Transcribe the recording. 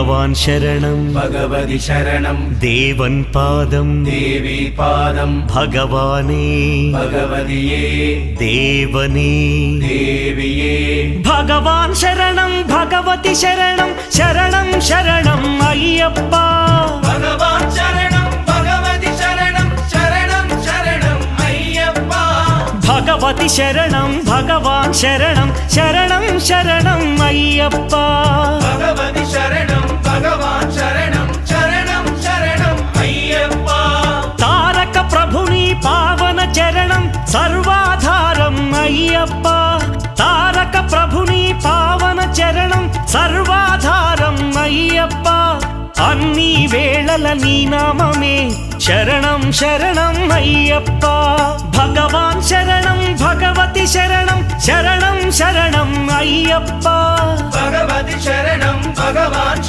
ഭഗവാൻ ശരണം ഭഗവതി ശരണം ദേവൻ പാദം ദേവി പാദം ഭഗവാനേ ഭഗവതിയേ ദേവനേ ദേവിയേ ഭഗവാൻ ശരണം ഭഗവതി ശരണം ശരണം ശരണം അയ്യപ്പ ഭഗവാൻ ശരണം ഭഗവതി ശരണം ശരണം ശരണം അയ്യപ്പ ഭഗവതി ശരണം ഭഗവാൻ ശരണം ശരണം ശരണം അയ്യപ്പ ഭഗവതി ശരണം ഭഗവാൻ ശരണം ശരണം ശരണം അയ്യപ്പ താരക ప్రభుని పావన చరణం సర్వాధారం అయ్యప్ప తారక ప్రభుని పావన చరణం సర్వాధారం అయ్యప్ప అన్ని వేళల నీ నామమే శరణం శరణం అయ్యప్ప భగవాన్ శరణం భగవతి శరణం శరణం శరణం అయ్యప్ప భగవతి శరణం భగవాన్